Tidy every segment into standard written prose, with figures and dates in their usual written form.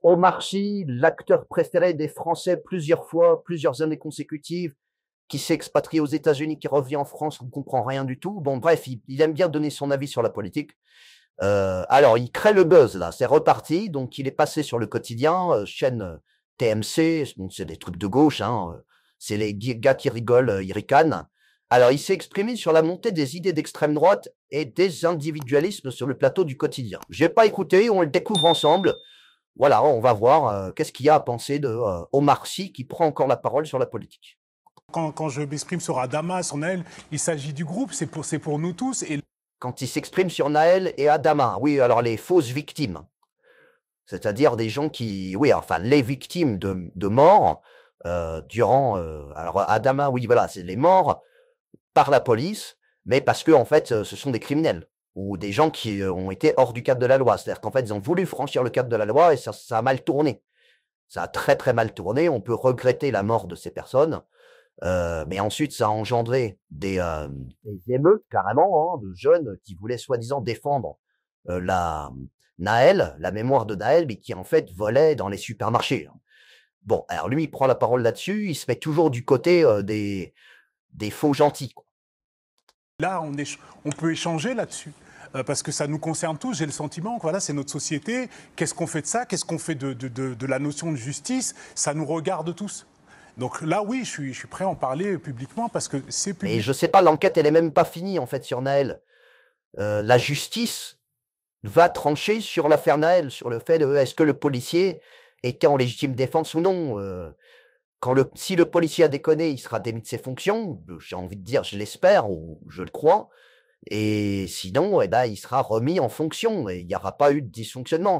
Omar Sy, l'acteur préféré des Français plusieurs fois, plusieurs années consécutives, qui s'est expatrié aux États-Unis, qui revient en France, on ne comprend rien du tout. Bon, bref, il aime bien donner son avis sur la politique. Alors, il crée le buzz, là, c'est reparti. Donc, il est passé sur le quotidien, chaîne TMC, bon, c'est des trucs de gauche, hein, c'est les gars qui rigolent, ils ricanent. Alors, il s'est exprimé sur la montée des idées d'extrême droite et des individualismes sur le plateau du quotidien. J'ai pas écouté, on le découvre ensemble. Voilà, on va voir qu'est-ce qu'il y a à penser de Omar Sy qui prend encore la parole sur la politique. Quand je m'exprime sur Adama, sur Naël, il s'agit du groupe, c'est pour nous tous. Et Quand il s'exprime sur Naël et Adama, oui, alors les fausses victimes, c'est-à-dire des gens qui, oui, enfin les victimes de morts durant, alors Adama, oui, voilà, c'est les morts par la police, mais parce que en fait, ce sont des criminels ou des gens qui ont été hors du cadre de la loi. C'est-à-dire qu'en fait, ils ont voulu franchir le cadre de la loi et ça a mal tourné. Ça a très très mal tourné. On peut regretter la mort de ces personnes, mais ensuite ça a engendré des émeutes carrément hein, de jeunes qui voulaient soi-disant défendre la Naël, la mémoire de Naël, mais qui en fait volait dans les supermarchés. Bon, alors lui, il prend la parole là-dessus. Il se met toujours du côté des faux gentils, quoi. là, on peut échanger là-dessus. Parce que ça nous concerne tous, j'ai le sentiment que voilà, c'est notre société. Qu'est-ce qu'on fait de ça? Qu'est-ce qu'on fait de la notion de justice? Ça nous regarde tous. Donc là, oui, je suis prêt à en parler publiquement parce que c'est Mais public. je sais pas, l'enquête, elle est même pas finie en fait sur Naël. La justice va trancher sur l'affaire Naël, sur le fait de est-ce que le policier était en légitime défense ou non. Si le policier a déconné, il sera démis de ses fonctions. J'ai envie de dire, je l'espère ou je le crois. Et sinon, eh ben, il sera remis en fonction et il n'y aura pas eu de dysfonctionnement.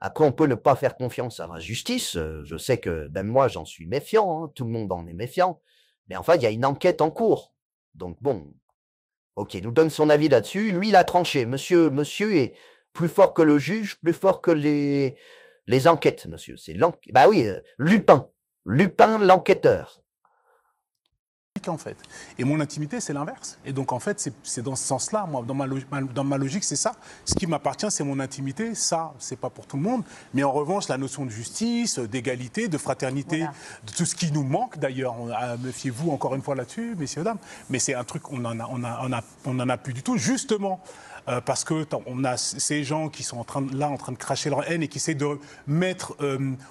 Après, on peut ne pas faire confiance à la justice. Je sais que même moi, j'en suis méfiant. Hein, tout le monde en est méfiant. Mais enfin, il y a une enquête en cours. Donc bon, ok, il nous donne son avis là-dessus. Lui, il a tranché. Monsieur est plus fort que le juge, plus fort que les enquêtes, monsieur. Bah oui, Lupin l'enquêteur. En fait. Et mon intimité, c'est l'inverse. Et donc, en fait, c'est dans ce sens-là, moi, dans ma logique, c'est ça. Ce qui m'appartient, c'est mon intimité. Ça, c'est pas pour tout le monde. Mais en revanche, la notion de justice, d'égalité, de fraternité, voilà, de tout ce qui nous manque, d'ailleurs, méfiez-vous encore une fois là-dessus, messieurs, dames. Mais c'est un truc, on en a plus du tout, justement. Parce que on a ces gens qui sont en train de cracher leur haine et qui essaient de mettre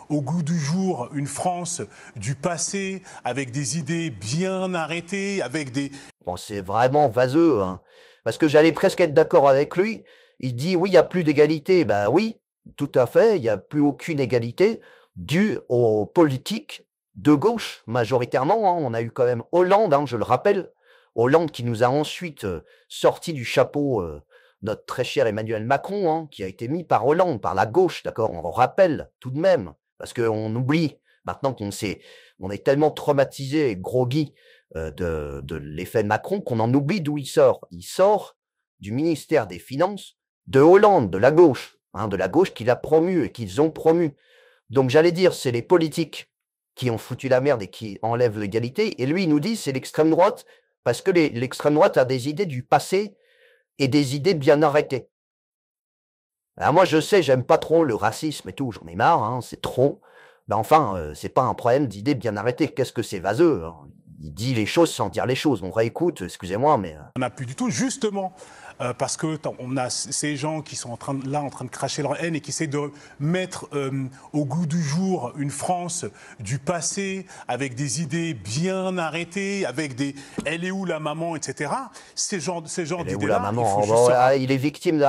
au goût du jour une France du passé avec des idées bien arrêtées, avec des... Bon, c'est vraiment vaseux, hein. Parce que j'allais presque être d'accord avec lui. Il dit oui, il n'y a plus d'égalité. Ben oui, tout à fait, il n'y a plus aucune égalité due aux politiques de gauche, majoritairement. Hein. On a eu quand même Hollande, hein, je le rappelle. Hollande qui nous a ensuite sorti du chapeau notre très cher Emmanuel Macron, hein, qui a été mis par Hollande, par la gauche, d'accord? On le rappelle tout de même, parce qu'on oublie maintenant on est tellement traumatisé et groggy de l'effet Macron qu'on en oublie d'où il sort. Il sort du ministère des Finances de Hollande, de la gauche qu'il a promu et qu'ils ont promu. Donc j'allais dire, c'est les politiques qui ont foutu la merde et qui enlèvent l'égalité. Et lui, il nous dit, c'est l'extrême droite, parce que l'extrême droite a des idées du passé et des idées bien arrêtées. Alors moi, je sais, j'aime pas trop le racisme et tout, j'en ai marre, hein, c'est trop. Ben enfin, c'est pas un problème d'idées bien arrêtées. Qu'est-ce que c'est vaseux, hein. Il dit les choses sans dire les choses. On réécoute, excusez-moi, mais... On n'a plus du tout, justement, parce que on a ces gens qui sont en train de cracher leur haine et qui essaient de mettre au goût du jour une France du passé avec des idées bien arrêtées, avec des « elle est où la maman ?» etc. Ces genres d'idées-là, il faut juste... Il est victime de...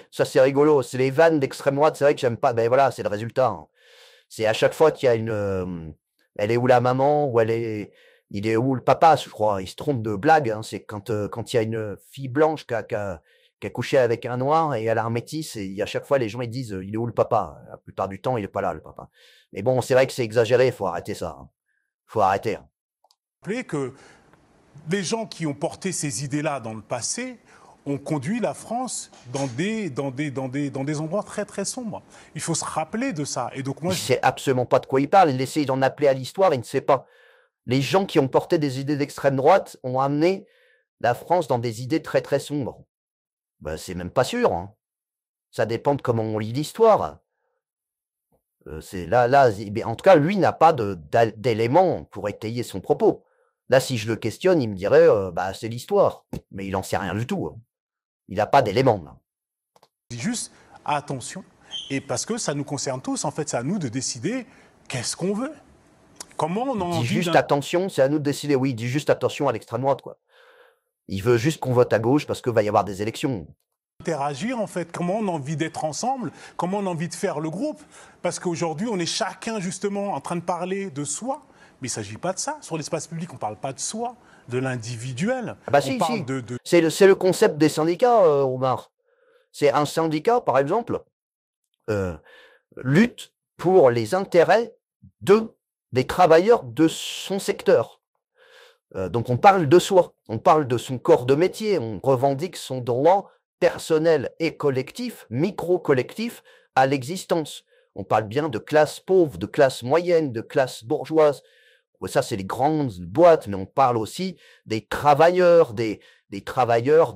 Ça, c'est rigolo. C'est les vannes d'extrême droite, c'est vrai que j'aime pas. Ben voilà, c'est le résultat. Hein. C'est à chaque fois qu'il y a une... elle est où la maman ou il est où le papa, je crois. Il se trompe de blague. Hein. C'est quand il y a une fille blanche qui a couché avec un noir et elle a un métis. Et à chaque fois, les gens ils disent il est où le papa? La plupart du temps, il est pas là, le papa. Mais bon, c'est vrai que c'est exagéré. Il faut arrêter ça. Hein. Faut arrêter. Hein. Que les gens qui ont porté ces idées-là dans le passé ont conduit la France dans des endroits très très sombres. Il faut se rappeler de ça. Et donc moi, il sait absolument pas de quoi il parle. Il essaie d'en appeler à l'histoire, il ne sait pas. Les gens qui ont porté des idées d'extrême droite ont amené la France dans des idées très très sombres. Ben, c'est même pas sûr. Hein. Ça dépend de comment on lit l'histoire. C'est là, mais en tout cas, lui n'a pas d'éléments pour étayer son propos. Là, si je le questionne, il me dirait, bah, c'est l'histoire. Mais il en sait rien du tout, hein. Il n'a pas d'éléments, là. Je dis juste attention, et parce que ça nous concerne tous, en fait, c'est à nous de décider qu'est-ce qu'on veut. Comment on a Il dit envie juste attention, c'est à nous de décider. Oui, il dit juste attention à l'extrême droite, quoi. Il veut juste qu'on vote à gauche parce qu'il va y avoir des élections. d'interagir, en fait, comment on a envie d'être ensemble, comment on a envie de faire le groupe. Parce qu'aujourd'hui, on est chacun, justement, en train de parler de soi. Mais il ne s'agit pas de ça. Sur l'espace public, on ne parle pas de soi, de l'individuel. Ah bah on si, parle si. de... C'est le concept des syndicats, Omar. C'est un syndicat, par exemple, lutte pour les intérêts des travailleurs de son secteur. Donc on parle de soi, on parle de son corps de métier, on revendique son droit personnel et collectif, micro-collectif, à l'existence. On parle bien de classe pauvre, de classe moyenne, de classe bourgeoise. Ouais, ça, c'est les grandes boîtes, mais on parle aussi des travailleurs, des travailleurs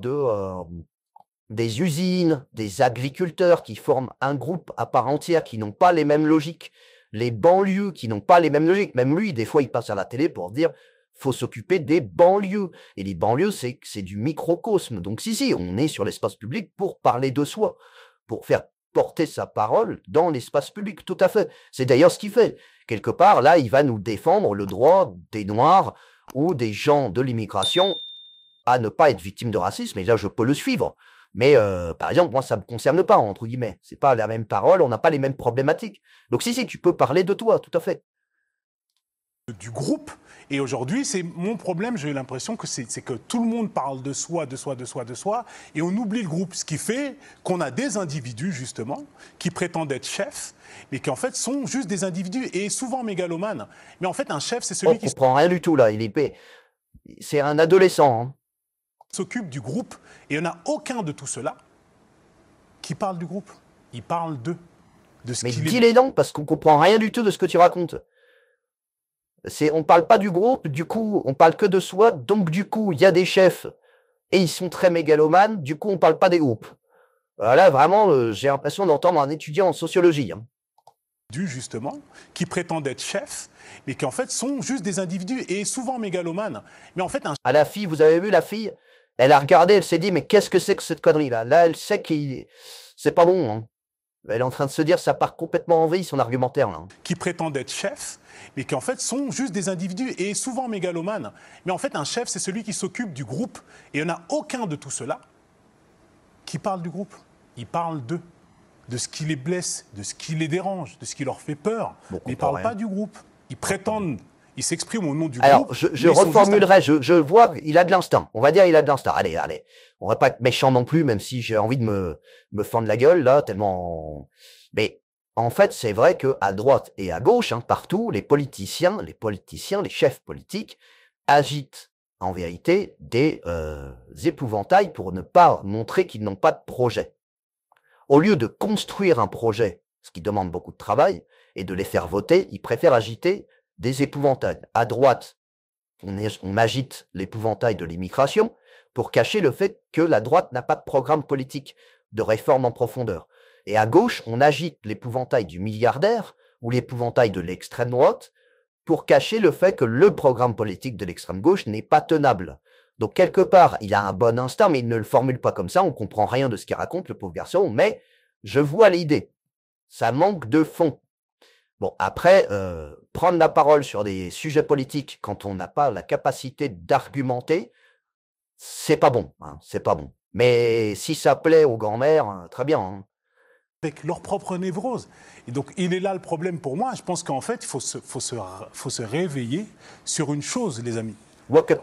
des usines, des agriculteurs qui forment un groupe à part entière, qui n'ont pas les mêmes logiques, les banlieues qui n'ont pas les mêmes logiques. Même lui, des fois, il passe à la télé pour dire faut s'occuper des banlieues. Et les banlieues, c'est du microcosme. Donc si, on est sur l'espace public pour parler de soi, pour faire porter sa parole dans l'espace public, tout à fait. C'est d'ailleurs ce qu'il fait. Quelque part, là, il va nous défendre le droit des Noirs ou des gens de l'immigration à ne pas être victimes de racisme, et là, je peux le suivre. Mais par exemple, moi, ça me concerne pas, entre guillemets. C'est pas la même parole, on n'a pas les mêmes problématiques. Donc si, tu peux parler de toi, tout à fait. du groupe. Et aujourd'hui, c'est mon problème, j'ai l'impression que c'est que tout le monde parle de soi, de soi, de soi, de soi, et on oublie le groupe. Ce qui fait qu'on a des individus, justement, qui prétendent être chefs, mais qui en fait sont juste des individus, et souvent mégalomanes. Mais en fait, un chef, c'est celui On qui comprend rien du tout, là. C'est un adolescent, hein. s'occupe du groupe, et il n'y en a aucun de tout cela qui parle du groupe. Il parle d'eux, de ce Mais qu'il est. dis-les donc, parce qu'on comprend rien du tout de ce que tu racontes. On parle pas du groupe, du coup, on parle que de soi, donc du coup, il y a des chefs, et ils sont très mégalomanes, du coup, on parle pas des groupes. Là, vraiment, j'ai l'impression d'entendre un étudiant en sociologie, hein. Justement, qui prétendent être chefs, mais qui en fait sont juste des individus, et souvent mégalomanes. Mais en fait, À la fille, vous avez vu la fille? Elle a regardé, elle s'est dit, mais qu'est-ce que c'est que cette connerie-là? Là, elle sait c'est pas bon, hein. Elle est en train de se dire, ça part complètement en vrille, son argumentaire, là. qui prétendent être chefs, mais qui en fait sont juste des individus, et souvent mégalomanes. Mais en fait, un chef, c'est celui qui s'occupe du groupe, et il n'y en a aucun de tout cela qui parle du groupe. Il parle d'eux, de ce qui les blesse, de ce qui les dérange, de ce qui leur fait peur. Bon, Mais ils ne parlent pas du groupe. Ils prétendent, ils s'expriment au nom du Alors, groupe. je mais ils sont reformulerai, je vois, il a de l'instinct. On va dire, il a de l'instinct. Allez. On va pas être méchant non plus, même si j'ai envie de me fendre la gueule, là, tellement. Mais, en fait, c'est vrai que à droite et à gauche, hein, partout, les politiciens, les chefs politiques, agitent, en vérité, des épouvantails pour ne pas montrer qu'ils n'ont pas de projet. Au lieu de construire un projet, ce qui demande beaucoup de travail, et de les faire voter, ils préfèrent agiter des épouvantails. À droite, on agite l'épouvantail de l'immigration pour cacher le fait que la droite n'a pas de programme politique de réforme en profondeur. Et à gauche, on agite l'épouvantail du milliardaire ou l'épouvantail de l'extrême droite pour cacher le fait que le programme politique de l'extrême gauche n'est pas tenable. Donc quelque part, il a un bon instinct, mais il ne le formule pas comme ça, on comprend rien de ce qu'il raconte, le pauvre garçon, mais je vois l'idée. Ça manque de fond. Bon, après, prendre la parole sur des sujets politiques quand on n'a pas la capacité d'argumenter, c'est pas bon, hein, c'est pas bon. Mais si ça plaît aux grands-mères, très bien, hein. avec leur propre névrose. Et donc, il est là le problème pour moi. Je pense qu'en fait, il faut se réveiller sur une chose, les amis.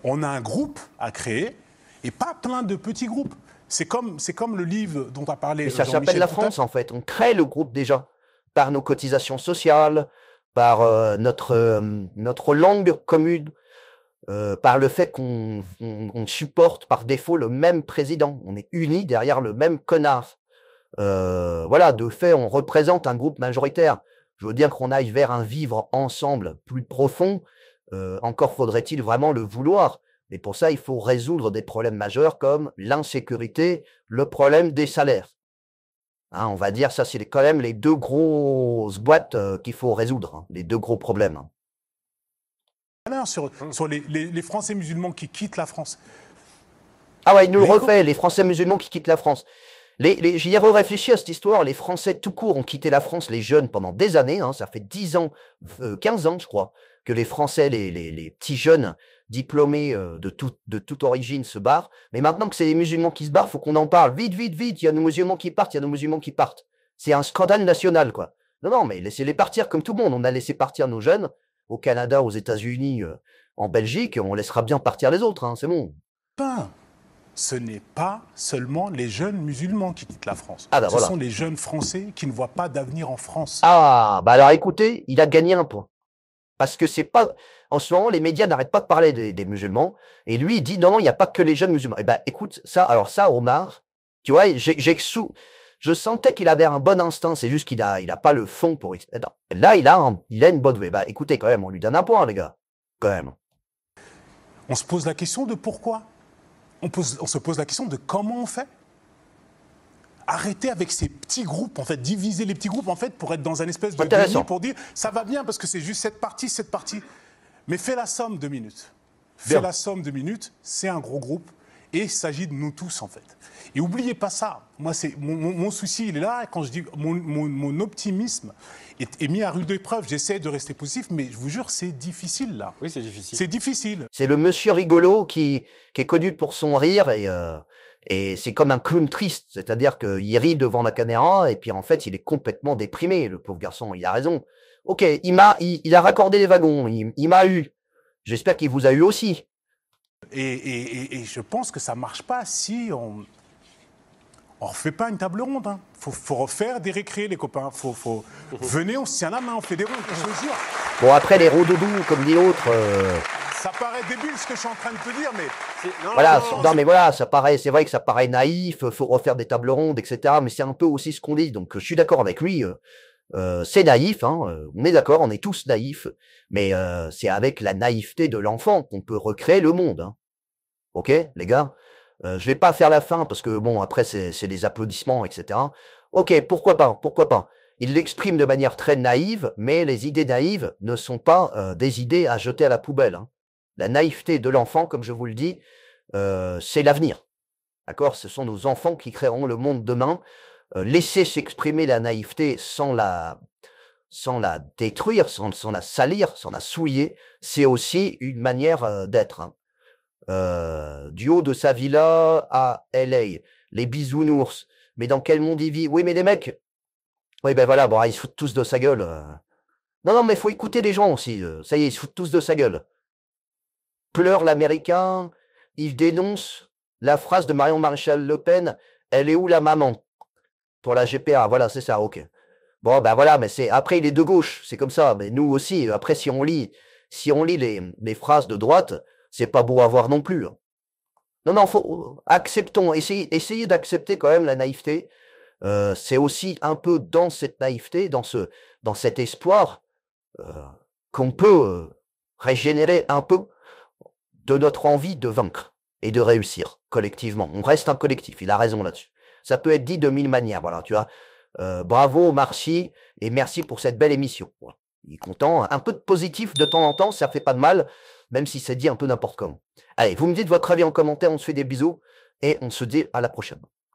On a un groupe à créer et pas plein de petits groupes. C'est comme le livre dont a parlé Et ça Jean-Michel s'appelle la tout à France, en fait. On crée le groupe déjà, par nos cotisations sociales, par notre langue commune, par le fait qu'on supporte par défaut le même président. On est unis derrière le même connard. Voilà, de fait, on représente un groupe majoritaire. Je veux dire qu'on aille vers un vivre ensemble plus profond. Encore faudrait-il vraiment le vouloir. Mais pour ça, il faut résoudre des problèmes majeurs comme l'insécurité, le problème des salaires. Hein, on va dire, ça, c'est quand même les deux grosses boîtes qu'il faut résoudre, hein, les deux gros problèmes. Hein. Sur les Français musulmans qui quittent la France. Ah ouais, il nous le refait, les Français musulmans qui quittent la France. J'y ai réfléchi à cette histoire, les Français tout court ont quitté la France, les jeunes, pendant des années, hein, ça fait 10 ans, 15 ans, je crois, que les Français, les petits jeunes diplômés de toute origine se barrent. Mais maintenant que c'est les musulmans qui se barrent, faut qu'on en parle. Vite, vite, vite, il y a nos musulmans qui partent, il y a nos musulmans qui partent. C'est un scandale national, quoi. Non, non, mais laissez-les partir comme tout le monde. On a laissé partir nos jeunes au Canada, aux États-Unis, en Belgique, on laissera bien partir les autres, hein, c'est bon. Ce n'est pas seulement les jeunes musulmans qui quittent la France. Ah, bah, Ce sont les jeunes Français qui ne voient pas d'avenir en France. Ah, bah alors écoutez, il a gagné un point. Parce que c'est pas... En ce moment, les médias n'arrêtent pas de parler des musulmans. Et lui, il dit, non, non, il n'y a pas que les jeunes musulmans. Eh ben, écoute, ça, alors ça, Omar, tu vois, je sentais qu'il avait un bon instinct. C'est juste qu'il a pas le fond pour... Là, il a une bonne... Bah, écoutez, quand même, on lui donne un point, les gars. Quand même. On se pose la question de pourquoi. On se pose la question de comment on fait. Arrêter avec ces petits groupes, en fait, diviser les petits groupes, en fait, pour être dans un espèce de déni pour dire ça va bien parce que c'est juste cette partie. Mais fais la somme 2 minutes. Fais la somme 2 minutes, c'est un gros groupe et il s'agit de nous tous, en fait. Et n'oubliez pas ça. Moi, c'est mon souci, il est là. Quand je dis mon optimisme est mis à rude épreuve, j'essaie de rester positif, mais je vous jure, c'est difficile, là. Oui, c'est difficile. C'est difficile. C'est le monsieur rigolo qui est connu pour son rire et c'est comme un clown triste, c'est-à-dire qu'il rit devant la caméra et puis en fait il est complètement déprimé, le pauvre garçon, il a raison. Ok, il a raccordé les wagons, il m'a eu. J'espère qu'il vous a eu aussi. Et je pense que ça marche pas si on refait pas une table ronde. Hein. Faut refaire des récrés, les copains. Venez, on se tient la main, on fait des rondes, je vous jure. Bon, après les rodoudous, comme dit l'autre... Ça paraît débile ce que je suis en train de te dire, mais... Voilà, non, mais voilà, c'est vrai que ça paraît naïf, faut refaire des tables rondes, etc. Mais c'est un peu aussi ce qu'on dit, donc je suis d'accord avec lui. C'est naïf, hein, on est d'accord, on est tous naïfs, mais c'est avec la naïveté de l'enfant qu'on peut recréer le monde. Hein. Ok, les gars, je vais pas faire la fin parce que bon, après c'est des applaudissements, etc. Ok, pourquoi pas. Il l'exprime de manière très naïve, mais les idées naïves ne sont pas des idées à jeter à la poubelle. Hein. La naïveté de l'enfant, comme je vous le dis, c'est l'avenir. D'accord? Ce sont nos enfants qui créeront le monde demain. Laisser s'exprimer la naïveté sans la détruire, sans la salir, sans la souiller, c'est aussi une manière d'être. Hein. Du haut de sa villa à LA, les bisounours. Mais dans quel monde il vit? Oui, mais les mecs, oui, ben voilà, bon, ils se foutent tous de sa gueule. Non, non, mais faut écouter les gens aussi. Ça y est, ils se foutent tous de sa gueule. Pleure l'Américain, il dénonce la phrase de Marion Maréchal Le Pen, elle est où la maman? Pour la GPA, voilà, c'est ça, ok. Bon, ben voilà, mais après il est de gauche, c'est comme ça, mais nous aussi, après si on lit les phrases de droite, c'est pas beau à voir non plus. Hein. Non, acceptons, essayez d'accepter quand même la naïveté. C'est aussi un peu dans cette naïveté, dans cet espoir, qu'on peut régénérer un peu de notre envie de vaincre et de réussir collectivement. On reste un collectif, il a raison là-dessus. Ça peut être dit de 1000 manières, voilà, tu vois. Bravo, merci, et merci pour cette belle émission. Voilà. Il est content, un peu de positif de temps en temps, ça fait pas de mal, même si c'est dit un peu n'importe comment. Allez, vous me dites votre avis en commentaire, on se fait des bisous, et on se dit à la prochaine.